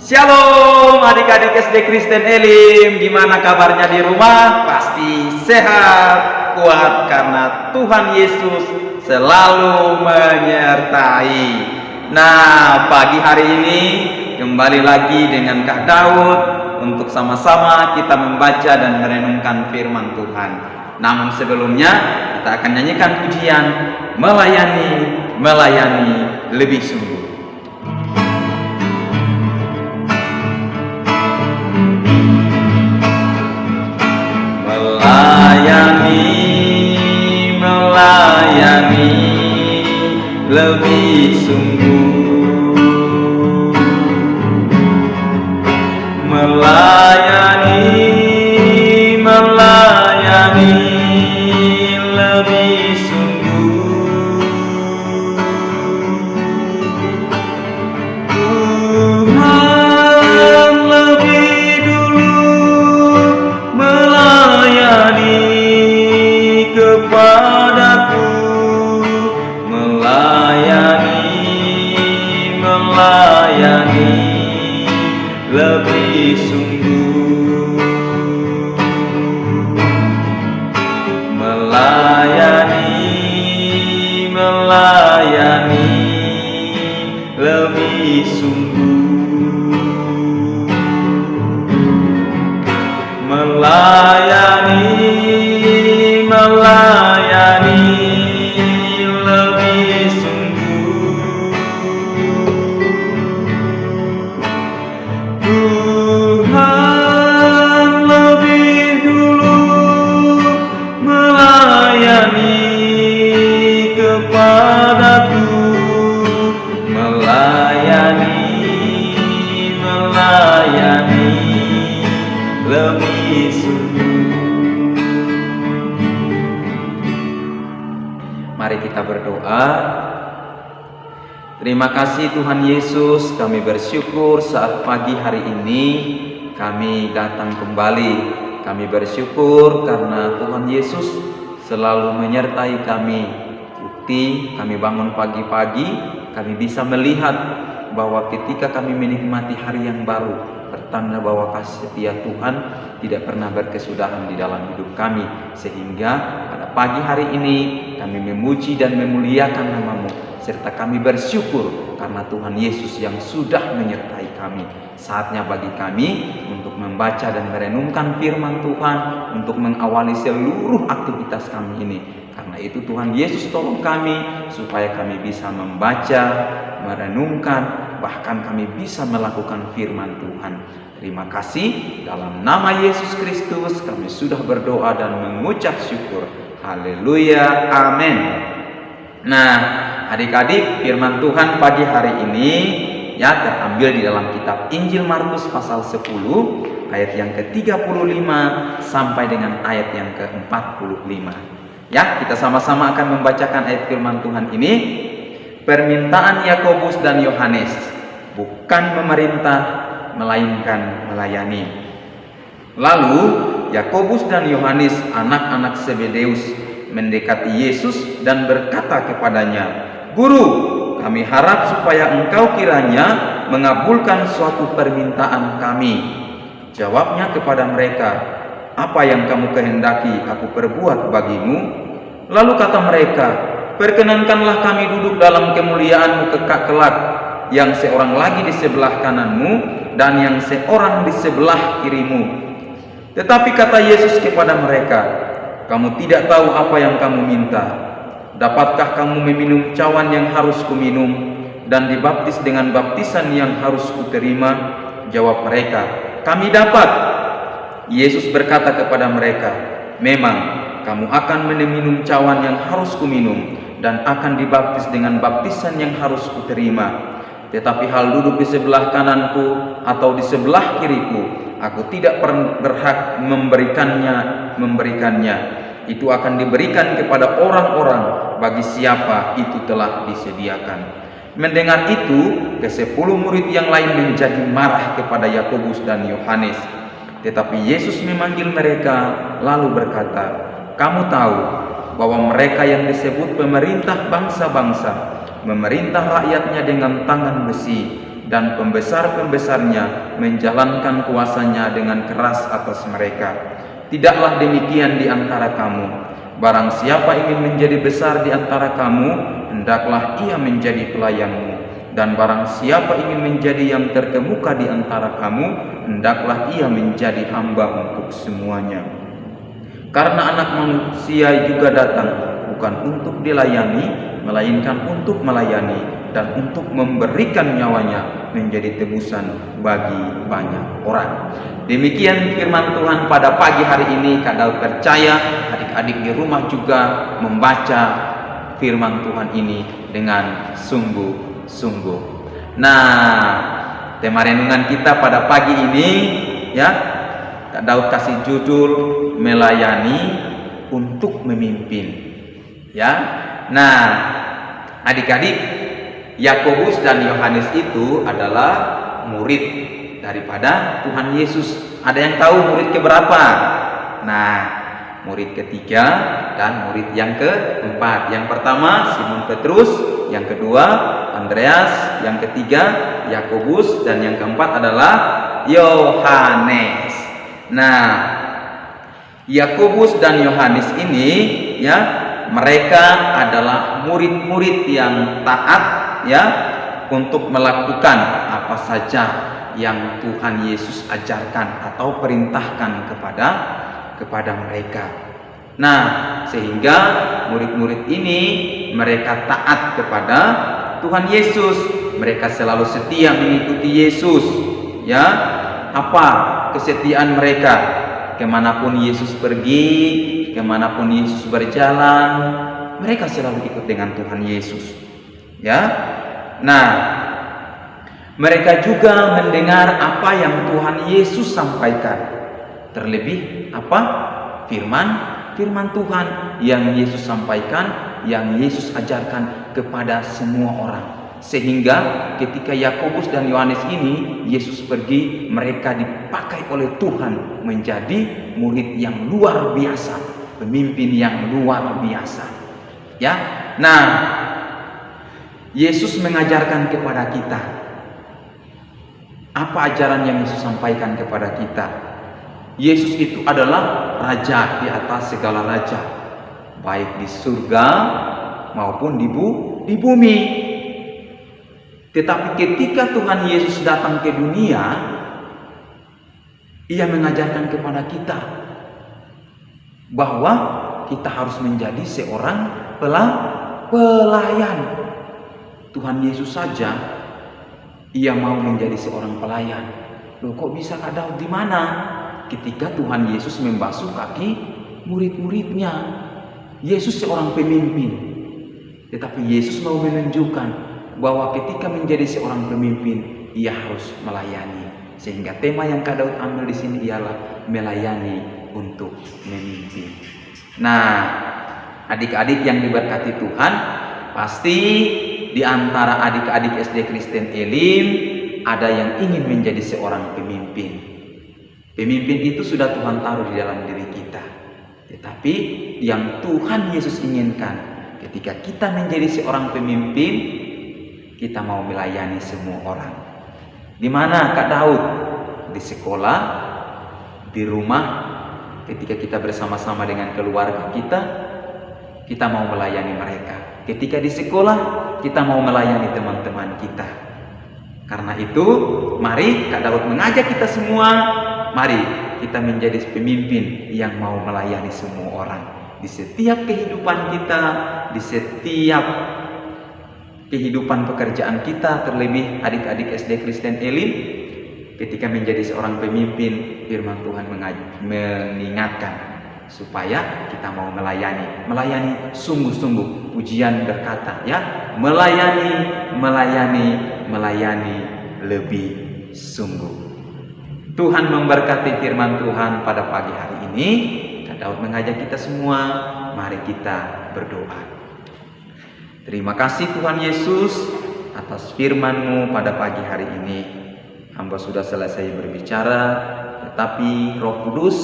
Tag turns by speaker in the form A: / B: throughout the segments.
A: Shalom adik-adik SD Kristen Elim, gimana kabarnya di rumah? Pasti sehat, kuat karena Tuhan Yesus selalu menyertai. Nah, pagi hari ini kembali lagi dengan Kak Daud untuk sama-sama kita membaca dan merenungkan firman Tuhan. Namun sebelumnya kita akan nyanyikan pujian melayani lebih sungguh. Melayani lebih sungguh, melayani lebih sungguh. Tuhan lebih dulu melayani kepadaku, melayani lebih sungguh, melayani lebih sungguh, melayani lebih sungguh. Tuhan lebih dulu melayani kepadaku, melayani lebih sungguh. Mari kita berdoa. Terima kasih Tuhan Yesus, kami bersyukur saat pagi hari ini kami datang kembali. Kami bersyukur karena Tuhan Yesus selalu menyertai kami. Bukti kami bangun pagi-pagi, kami bisa melihat bahwa ketika kami menikmati hari yang baru, pertanda bahwa kasih setia Tuhan tidak pernah berkesudahan di dalam hidup kami. Sehingga pada pagi hari ini kami memuji dan memuliakan nama-Mu, serta kami bersyukur karena Tuhan Yesus yang sudah menyertai kami. Saatnya bagi kami untuk membaca dan merenungkan firman Tuhan, untuk mengawali seluruh aktivitas kami ini. Karena itu Tuhan Yesus tolong kami supaya kami bisa membaca, merenungkan, bahkan kami bisa melakukan firman Tuhan. Terima kasih, dalam nama Yesus Kristus kami sudah berdoa dan mengucap syukur. Haleluya, amin. Nah, adik-adik, firman Tuhan pagi hari ini ya terambil di dalam kitab Injil Markus pasal 10 ayat yang ke-35 sampai dengan ayat yang ke-45. Ya, kita sama-sama akan membacakan ayat firman Tuhan ini. Permintaan Yakobus dan Yohanes, bukan memerintah melainkan melayani. Lalu Yakobus dan Yohanes, anak-anak Zebedeus, mendekati Yesus dan berkata kepadanya, "Guru, kami harap supaya Engkau kiranya mengabulkan suatu permintaan kami." Jawabnya kepada mereka, "Apa yang kamu kehendaki aku perbuat bagimu?" Lalu kata mereka, "Perkenankanlah kami duduk dalam kemuliaan-Mu kekal kelak, yang seorang lagi di sebelah kanan-Mu dan yang seorang di sebelah kiri-Mu." Tetapi kata Yesus kepada mereka, "Kamu tidak tahu apa yang kamu minta. Dapatkah kamu meminum cawan yang harus kuminum dan dibaptis dengan baptisan yang harus kuterima?" Jawab mereka, "Kami dapat." Yesus berkata kepada mereka, "Memang kamu akan meminum cawan yang harus kuminum dan akan dibaptis dengan baptisan yang harus kuterima. Tetapi hal duduk di sebelah kananku atau di sebelah kiriku, aku tidak berhak memberikannya. Itu akan diberikan kepada orang-orang bagi siapa itu telah disediakan." Mendengar itu, ke-10 murid yang lain menjadi marah kepada Yakobus dan Yohanes. Tetapi Yesus memanggil mereka lalu berkata, "Kamu tahu bahwa mereka yang disebut pemerintah bangsa-bangsa memerintah rakyatnya dengan tangan besi, dan pembesar-pembesarnya menjalankan kuasanya dengan keras atas mereka. Tidaklah demikian di antara kamu. Barang siapa ingin menjadi besar di antara kamu, hendaklah ia menjadi pelayanmu. Dan barang siapa ingin menjadi yang terkemuka di antara kamu, hendaklah ia menjadi hamba untuk semuanya. Karena Anak Manusia juga datang bukan untuk dilayani, melainkan untuk melayani dan untuk memberikan nyawanya menjadi tebusan bagi banyak orang. Demikian firman Tuhan pada pagi hari ini. Kak Daud percaya adik-adik di rumah juga membaca firman Tuhan ini dengan sungguh-sungguh. Nah, tema renungan kita pada pagi ini, ya, Kak Daud kasih judul melayani untuk memimpin. Ya. Nah, adik-adik, Yakobus dan Yohanes itu adalah murid daripada Tuhan Yesus. Ada yang tahu murid keberapa? Nah, murid ketiga dan murid yang keempat. Yang pertama Simon Petrus, yang kedua Andreas, yang ketiga Yakobus, dan yang keempat adalah Yohanes. Nah, Yakobus dan Yohanes ini, ya, mereka adalah murid-murid yang taat, ya, untuk melakukan apa saja yang Tuhan Yesus ajarkan atau perintahkan kepada mereka. Nah, sehingga murid-murid ini mereka taat kepada Tuhan Yesus. Mereka selalu setia mengikuti Yesus. Ya, apa kesetiaan mereka? Kemanapun Yesus pergi, kemanapun Yesus berjalan, mereka selalu ikut dengan Tuhan Yesus. Ya, nah, mereka juga mendengar apa yang Tuhan Yesus sampaikan. Terlebih apa? Firman Tuhan yang Yesus sampaikan, yang Yesus ajarkan kepada semua orang. Sehingga ketika Yakobus dan Yohanes ini Yesus pergi, mereka dipakai oleh Tuhan menjadi murid yang luar biasa, pemimpin yang luar biasa. Ya. Nah, Yesus mengajarkan kepada kita. Apa ajaran yang Yesus sampaikan kepada kita? Yesus itu adalah raja di atas segala raja, baik di surga maupun di bumi. Tetapi ketika Tuhan Yesus datang ke dunia, Ia mengajarkan kepada kita bahwa kita harus menjadi seorang pelayan. Tuhan Yesus saja Ia mau menjadi seorang pelayan. Loh, kok bisa Kak Daud? Di mana? Ketika Tuhan Yesus membasuh kaki murid-muridnya. Yesus seorang pemimpin, tetapi Yesus mau menunjukkan bahwa ketika menjadi seorang pemimpin, Ia harus melayani. Sehingga tema yang Kak Daud ambil di sini ialah melayani untuk memimpin. Nah, adik-adik yang diberkati Tuhan, pasti di antara adik-adik SD Kristen Elim ada yang ingin menjadi seorang pemimpin. Pemimpin itu sudah Tuhan taruh di dalam diri kita. Tetapi yang Tuhan Yesus inginkan, ketika kita menjadi seorang pemimpin, kita mau melayani semua orang. Di mana Kak Daud? Di sekolah, di rumah, ketika kita bersama-sama dengan keluarga kita mau melayani mereka. Ketika di sekolah, kita mau melayani teman-teman kita. Karena itu, mari Kak Daud mengajak kita semua, mari kita menjadi pemimpin yang mau melayani semua orang. Di setiap kehidupan kita, di setiap kehidupan pekerjaan kita, terlebih adik-adik SD Kristen Elim, ketika menjadi seorang pemimpin, firman Tuhan mengingatkan supaya kita mau melayani sungguh-sungguh. Pujian berkata, ya, melayani lebih sungguh. Tuhan memberkati firman Tuhan pada pagi hari ini. Kak Daud mengajak kita semua, mari kita berdoa. Terima kasih Tuhan Yesus atas firman-Mu pada pagi hari ini. Hamba sudah selesai berbicara, tetapi Roh Kudus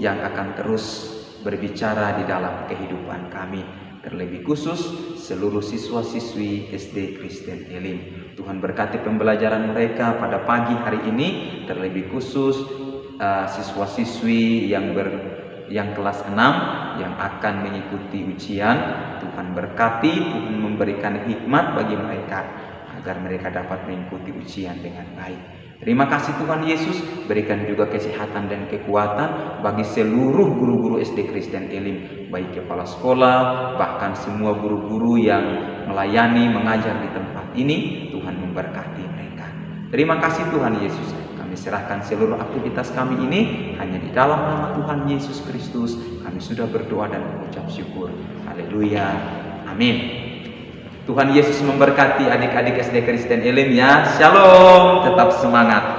A: yang akan terus berbicara di dalam kehidupan kami. Terlebih khusus seluruh siswa-siswi SD Kristen Elim. Tuhan berkati pembelajaran mereka pada pagi hari ini, terlebih khusus siswa-siswi yang kelas 6 yang akan mengikuti ujian. Tuhan berkati, Tuhan memberikan hikmat bagi mereka agar mereka dapat mengikuti ujian dengan baik. Terima kasih Tuhan Yesus, berikan juga kesehatan dan kekuatan bagi seluruh guru-guru SD Kristen Elim, baik kepala sekolah, bahkan semua guru-guru yang melayani, mengajar di tempat ini. Tuhan memberkati mereka. Terima kasih Tuhan Yesus. Kami serahkan seluruh aktivitas kami ini hanya di dalam nama Tuhan Yesus Kristus. Kami sudah berdoa dan mengucap syukur. Haleluya. Amin. Tuhan Yesus memberkati adik-adik SD Kristen Elim ya. Shalom, tetap semangat.